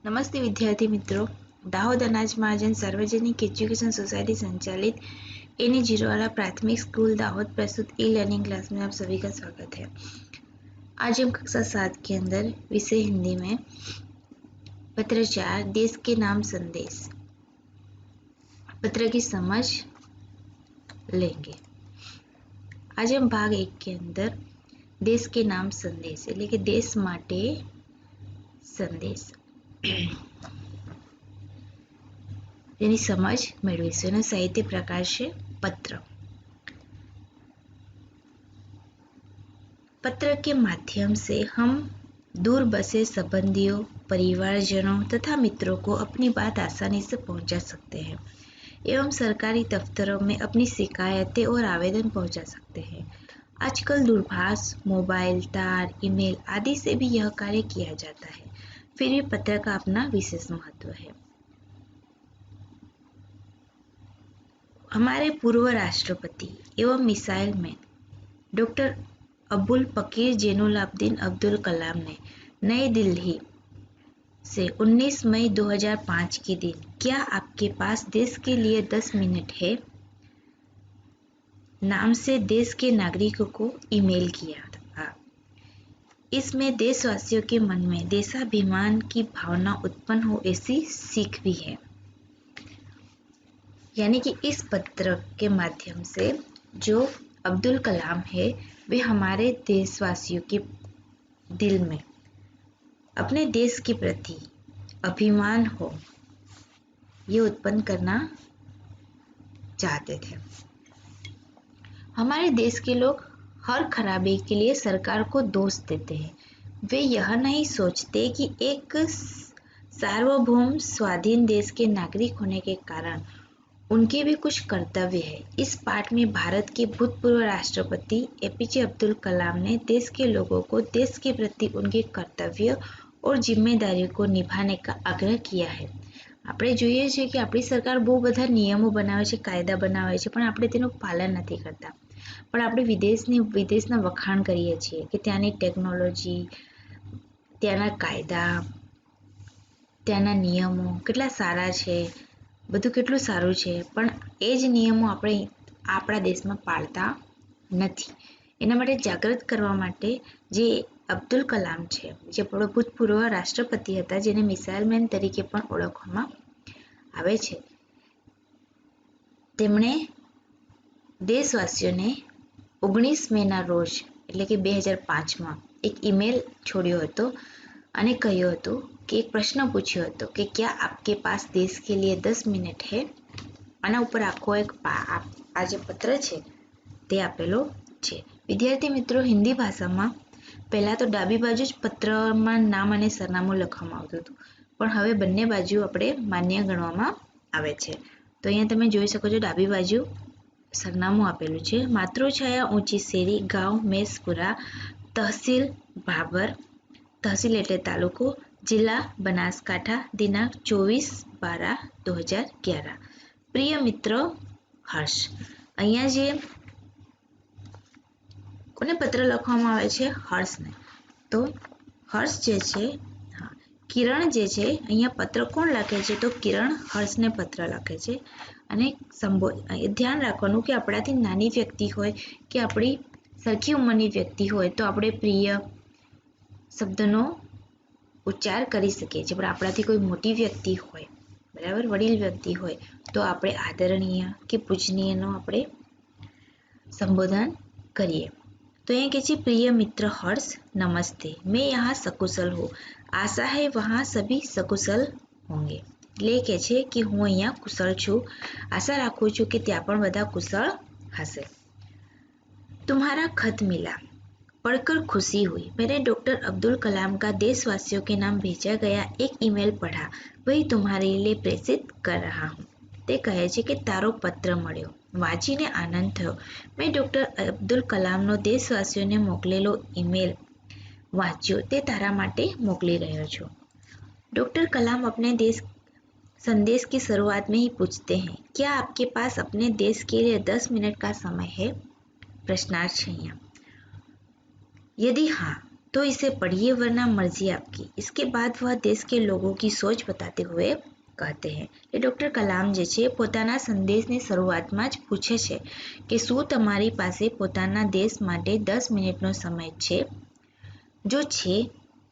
નમસ્તે વિદ્યાર્થી મિત્રો, દાહોદ અનાજ મહાજન સાર્વજનિક एजुकेशन सोसाइटी संचालित एनी जीरोवाला प्राथमिक स्कूल दाहोद प्रस्तुत ई लर्निंग क्लास में आप सभी का स्वागत है। आज हम कक्षा 7 के अंदर विषय हिंदी में पत्र 4 देश के नाम संदेश पत्र की समझ लेंगे। आज हम भाग 1 के अंदर देश के नाम संदेश એટલે કે દેશ માટે સંદેશ તેની સમજ મેળવીશું। એનો સાહિત્ય પ્રકાર છે पत्र। पत्र के माध्यम से हम दूर बसे संबंधियों, परिवारजनों तथा मित्रों को अपनी बात आसानी से पहुंचा सकते हैं एवं सरकारी दफ्तरों में अपनी शिकायतें और आवेदन पहुंचा सकते हैं। आजकल दूरभाष, मोबाइल, तार, ईमेल आदि से भी यह कार्य किया जाता है, फिर भी पत्र का अपना विशेष महत्व है। हमारे पूर्व राष्ट्रपति एवं मिसाइल मैन डॉक्टर अबुल फकीर जैनुलाब्दीन अब्दुल कलाम ने नई दिल्ली से 19 मई 2005 के दिन क्या आपके पास देश के लिए 10 मिनट है नाम से देश के नागरिकों को ईमेल किया था। इसमें देशवासियों के मन में देशाभिमान की भावना उत्पन्न हो ऐसी सीख भी है। यानी कि इस पत्र के माध्यम से जो अब्दुल कलाम है वे हमारे देशवासियों के दिल में अपने देश के प्रति अभिमान हो ये उत्पन्न करना चाहते थे। हमारे देश के लोग हर खराबी के लिए सरकार को दोष देते हैं। वे यह नहीं सोचते कि एक सार्वभौम स्वाधीन देश के नागरिक होने के कारण उनके भी कुछ कर्तव्य है। इस पाठ में भारत के भूतपूर्व राष्ट्रपति एपीजे अब्दुल कलाम ने देश के लोगों को देश के प्रति उनके कर्तव्य और जिम्मेदारियों को निभाने का आग्रह किया है। આપણે જોઈએ છે કે આપણી સરકાર બહુ બધા નિયમો બનાવે છે, કાયદા બનાવે છે, પણ આપણે તેનું પાલન નથી કરતા। પણ આપણે વિદેશના વખાણ કરીએ છીએ કે ત્યાંની ટેકનોલોજી, ત્યાંના કાયદા, ત્યાંના નિયમો કેટલા સારા છે, બધું કેટલું સારું છે, પણ એ જ નિયમો આપણે આપણા દેશમાં પાળતા નથી। એના માટે જાગૃત કરવા માટે જે અબ્દુલ કલામ છે, જે ભૂતપૂર્વ રાષ્ટ્રપતિ હતા, જેને મિસાઇલ મેન તરીકે પણ ઓળખવામાં આવે છે, તેમણે દેશવાસીઓને 19 મેના રોજ એટલે કે 2005માં એક ઈમેલ છોડ્યો હતો અને કહ્યું હતું કે એક પ્રશ્ન પૂછ્યો હતો કે क्या आपके पास देश के लिए 10 मिनट है। આના ઉપર આખો એક આ જે પત્ર છે તે આપેલો છે। વિદ્યાર્થી મિત્રો, હિન્દી ભાષામાં પહેલાં તો ડાબી બાજુ જ પત્રમાં નામ અને સરનામું લખવામાં આવતું હતું, પણ હવે બંને બાજુ આપણે માન્ય ગણવામાં આવે છે। તો અહીંયા તમે જોઈ શકો છો ડાબી બાજુ સરનામું આપેલું છે। માતૃછાયા ઊંચી શેરી, ગાંવ મેસપુરા, તહસીલ ભાભર, તહસીલ એટલે તાલુકો, જિલ્લા બનાસકાંઠા, દિનાંક 24/12/2011। પ્રિય મિત્ર હર્ષ। અહીંયા જે કોને પત્ર લખવામાં આવે છે? હર્ષને। તો હર્ષ જે છે, કિરણ જે છે, અહીંયા પત્ર કોણ લખે છે? તો કિરણ હર્ષને પત્ર લખે છે। અને ધ્યાન રાખવાનું કે આપણાથી નાની વ્યક્તિ હોય કે આપણી સરખી ઉંમરની વ્યક્તિ હોય તો આપણે પ્રિય શબ્દનો ઉચ્ચાર કરી શકીએ છીએ, પણ આપણાથી કોઈ મોટી વ્યક્તિ હોય, બરાબર, વડીલ વ્યક્તિ હોય તો આપણે આદરણીય કે પૂજનીયનો આપણે સંબોધન કરીએ। तो यहाँ कहते प्रिय मित्र हर्ष, नमस्ते, मैं यहाँ सकुशल हूँ, आशा है वहाँ सभी सकुशल होंगे। એટલે કહે છે કે હું અહીંયા કુશળ છું, આશા રાખું છું કે ત્યાં પણ બધા कुशल હશે। तुम्हारा खत मिला, पढ़कर खुशी हुई। मैंने डॉक्टर अब्दुल कलाम का देशवासियों के नाम भेजा गया एक ईमेल पढ़ा, वही तुम्हारे लिए प्रेषित कर रहा हूँ। તે કહે છે કે તારો પત્ર મળ્યો, વાંચીને આનંદ થયો। મેં ડૉક્ટર અબ્દુલ કલામનો દેશવાસીઓને મોકલેલો ઈમેલ વાંચ્યો, તે તારા માટે મોકલી રહ્યો છું। डॉक्टर कलाम अपने देश संदेश की शुरुआत में ही पूछते हैं, क्या आपके पास अपने देश के लिए 10 मिनट का समय है? प्रश्नार्थ है यहाँ। यदि हाँ तो इसे पढ़िए वरना मर्जी आपकी। इसके बाद वह देश के लोगों की सोच बताते हुए कहते हैं કે ડૉક્ટર કલામ જે છે પોતાના સંદેશની શરૂઆતમાં જ પૂછે છે કે શું તમારી પાસે પોતાના દેશ માટે 10 મિનિટનો સમય છે? જો છે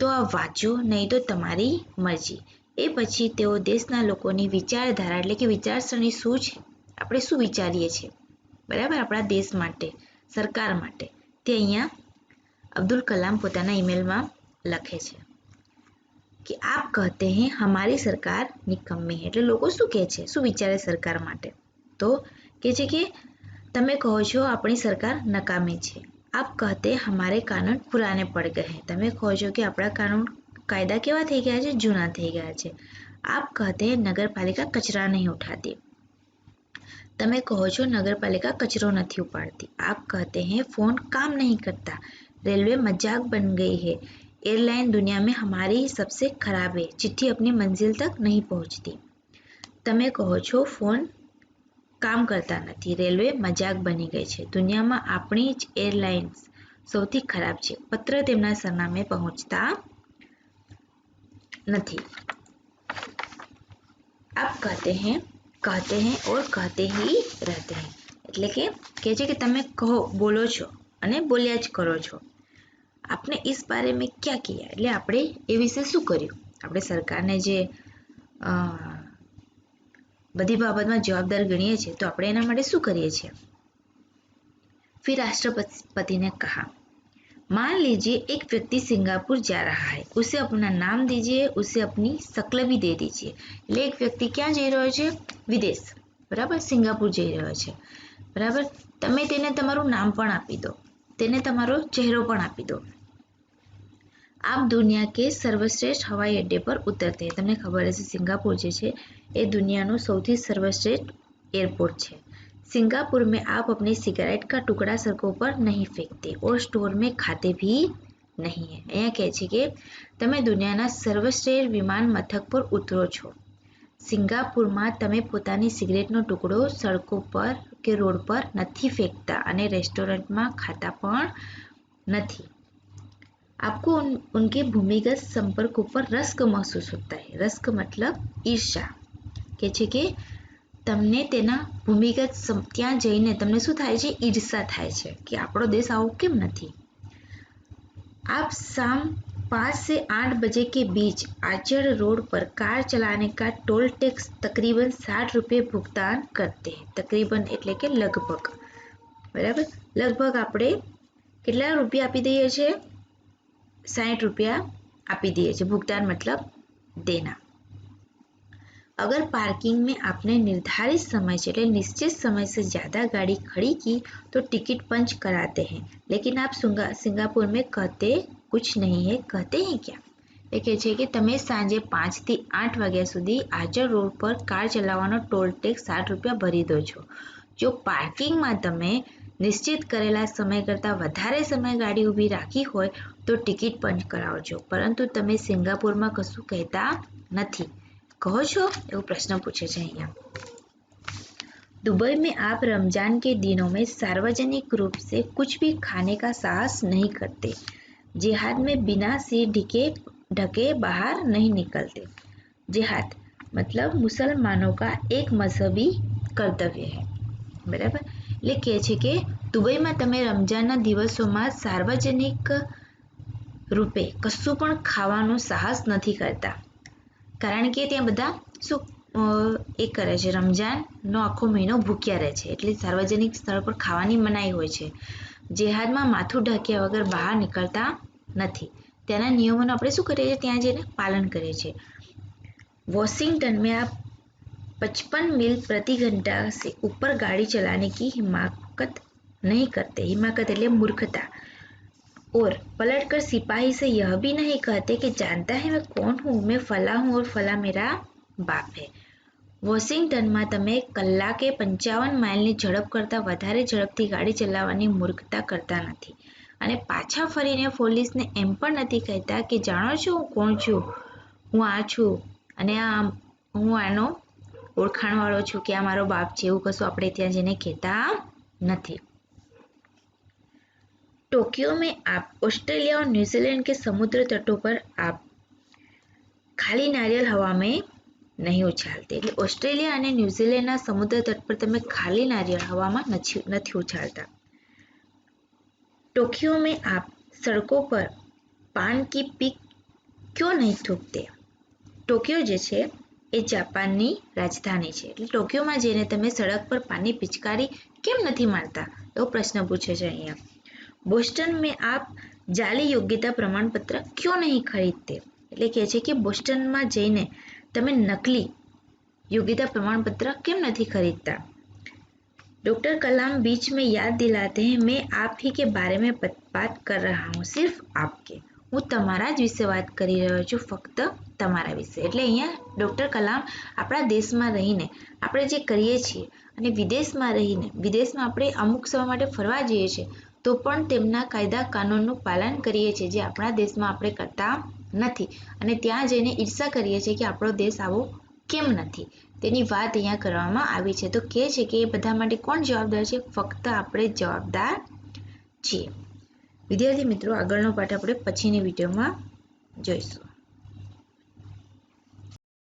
તો આ વાંચો, નહીં તો તમારી મરજી। એ પછી તેઓ દેશના લોકોની વિચારધારા એટલે કે વિચારસરણી શું છે, આપણે શું વિચારીએ છીએ, બરાબર, આપણા દેશ માટે, સરકાર માટે, તે અહીંયા અબ્દુલ કલામ પોતાના ઈમેલમાં લખે છે કે આપ કહેતે હૈ હમારી સરકાર નિકમ્મી है। એટલે લોકો શું કહે છે, શું વિચારે સરકાર માટે? તો કહે છે કે તમે કહો છો આપણી સરકાર નકામી છે। આપ કહેતે હમારે કાનૂન પુરાને પડ ગए हैं। તમે કહો છો કે આપણા કાયદા કેવા થઈ ગયા છે, જૂના થઈ ગયા છે। આપ કહેતે हैं નગરપાલિકા કચરા નહીં ઉઠાતી। તમે કહો છો નગરપાલિકા કચરો નથી ઉપાડતી। આપ કહેતે हैं फोन काम नहीं करता। रेलवे मजाक बन गई है। एयरलाइन दुनिया में हमारी सबसे खराब है। चिट्ठी अपनी मंजिल तक नहीं पहुंचती। તમે કહો છો ફોન કામ કરતા નથી, રેલવે મજાક બની ગઈ છે, દુનિયામાં આપણી જ એરલાઇન્સ સૌથી ખરાબ છે, પત્ર તેમના સરનામે પહોંચતા નથી। આપ કહેતે हैं और कहते ही रहते हैं। એટલે કે કહે છે કે તમે કહો, બોલો છો અને બોલ્યા જ કરો છો। आपने इस बारे में क्या किया? એટલે આપણે એ વિશે શું કર્યું? આપણે સરકારને જે બધી બાબતમાં જવાબદાર ગણીએ છીએ તો આપણે એના માટે શું કરીએ છીએ? फिर राष्ट्रपति ने कहा, मान लीजिए एक व्यक्ति सिंगापुर जा रहा है। उसे अपना नाम दीजिए, उसे अपनी शक्ल भी दे दीजिए। એટલે એક વ્યક્તિ ક્યાં જઈ રહ્યો છે? વિદેશ, બરાબર, સિંગાપુર જઈ રહ્યો છે, બરાબર। તમે તેને તમારું નામ પણ આપી દો, તેને તમારો ચહેરો પણ આપી દો। आप दुनिया के सर्वश्रेष्ठ हवाई अड्डे पर उतरते हैं। તમને ખબર હશે સિંગાપુર જે છે એ દુનિયાનું સૌથી સર્વશ્રેષ્ઠ એરપોર્ટ છે। सिंगापुर में आप अपने सिगरेट का टुकड़ा सड़कों पर नहीं फेंकते और स्टोर में खाते भी नहीं है। અહીંયા કહે છે કે તમે દુનિયાના સર્વશ્રેષ્ઠ વિમાન મથક પર ઉતરો છો। સિંગાપુરમાં તમે પોતાની સિગરેટનો ટુકડો સડકો પર કે રોડ પર નથી ફેંકતા અને રેસ્ટોરન્ટમાં ખાતા પણ નથી। आपको उनके भूमिगत संपर्कों पर रस्क महसूस होता है। रस्क मतलब ईर्षा। કે છે કે તમને તેના ભૂમિગત ત્યાં જઈને તમને શું થાય છે? ઈર્ષા થાય છે કે આપણો દેશ આવો કેમ નથી। आप शाम 5 से 8 बजे के बीच आचड़ रोड पर कार चलाने का टोल टैक्स तकरीबन 60 रुपये भुगतान करते हैं। तकरीबन એટલે કે લગભગ, બરાબર, લગભગ આપણે કેટલા રૂપિયા આપી દઈએ છીએ? 60 रुपया આપી दिए છે। भुगतान मतलब देना। अगर पार्किंग में आपने निर्धारित समय से निश्चित समय से ज़्यादा गाड़ी खड़ी की तो टिकट पंच कराते हैं। लेकिन आप सिंगापुर में कहते कुछ नहीं है। कहते हैं क्या? એ કહે છે કે તમે સાંજે 5 થી 8 વાગ્યા સુધી આચર રોડ પર કાર ચલાવવાનો ટોલ ટેક્સ 60 રૂપિયા ભરી દો છો। જો પાર્કિંગમાં તમે નિશ્ચિત કરેલા સમય કરતાં વધારે સમય ગાડી ઊભી રાખી હોય તો ટિકિટ પંચ કરાવો છો, પરંતુ તમે સિંગાપુરમાં કશું કહેતા નથી, કહો છો? એવો પ્રશ્ન પૂછે છે અહીંયા। दुबई में आप रमजान के दिनों में सार्वजनिक रूप से कुछ भी खाने का साहस नहीं करते। जिहाद में बिना सिर ढके बाहर नहीं निकलते। जिहाद मतलब मुसलमानों का एक मजहबी कर्तव्य है, बराबर। એટલે કહે છે કે દુબઈમાં તમે રમજાનના દિવસોમાં સાર્વજનિક રૂપે કશું પણ ખાવાનો સાહસ નથી કરતા, કારણ કે ત્યાં બધા શું એ કરે છે, રમજાનનો આખો મહિનો ભૂખ્યા રહે છે, એટલે સાર્વજનિક સ્થળ પર ખાવાની મનાઈ હોય છે। જેહાદમાં માથું ઢાંક્યા વગર બહાર નીકળતા નથી। ત્યાંના નિયમોનું આપણે શું કરીએ છીએ? ત્યાં જઈને પાલન કરીએ છીએ। वॉशिंगटन में आप 55 मील प्रति घंटा से ऊपर गाड़ी चलाने की हिमाकत नहीं करते। हिमाकत એટલે मूर्खता। और पलटकर सिपाही से यह भी नहीं कहते कि जानता है मैं कौन हूँ, मैं फला हूँ और फला मेरा बाप है। વોશિંગ્ટનમાં તમે કલાકે 55 માઇલની ઝડપ કરતાં વધારે ઝડપથી ગાડી ચલાવવાની મૂર્ખતા કરતા નથી અને પાછા ફરીને પોલીસને એમ પણ નથી કહેતા કે જાણો છો હું કોણ છું, હું આ છું અને હું આનો ઓળખાણવાળો છું કે આ મારો બાપ છે, એવું કશું આપણે ત્યાં જઈને કહેતા નથી। टोक्यो में आप ऑस्ट्रेलिया और न्यूजीलैंड के समुद्र तटों पर आप खाली नारिયેળ हवा में नहीं उछालते। એટલે ઓસ્ટ્રેલિયા અને ન્યુઝીલેન્ડના સમુદ્ર તટ પર તમે ખાલી નારિયેળ હવામાં નથી ઉછાલતા। टोक्यो में आप सड़कों पर पान की पीक क्यों नहीं थूकते? ટોક્યો જે છે એ જાપાનની રાજધાની છે, એટલે ટોક્યોમાં જઈને તમે સડક પર પાનની પિચકારી કેમ નથી મારતા એવો પ્રશ્ન પૂછે છે અહીંયા। બોસ્ટન में आप जाली योग्यता प्रमाण पत्र क्यों नहीं खरीदते? એટલે કહે છે કે બોસ્ટનમાં જઈને તમે નકલી योग्यता प्रमाण पत्र કેમ નથી खरीदता? डॉक्टर कलाम बीच में याद दिलाते हैं मैं आप ही के बारे में बात कर रहा हूँ सिर्फ आपके। હું તમારા જ વિશે વાત કરી રહ્યો છું, ફક્ત તમારા વિશે। એટલે અહીંયા ડૉક્ટર કલામ આપણા દેશમાં રહીને આપણે જે કરીએ છીએ અને વિદેશમાં આપણે અમુક સમય માટે ફરવા જઈએ છીએ તો પણ તેમના કાયદા કાનૂનનું પાલન કરીએ છીએ જે આપણા દેશમાં આપણે કરતા નથી અને ત્યાં જઈને ઈર્ષા કરીએ છીએ કે આપણો દેશ આવો કેમ નથી, તેની વાત અહીંયા કરવામાં આવી છે। તો કહે છે કે એ બધા માટે કોણ જવાબદાર છે? ફક્ત આપણે જવાબદાર છીએ। વિદ્યાર્થી મિત્રો, આગળનો પાઠ આપણે પછીની વિડીયોમાં જોઈશું।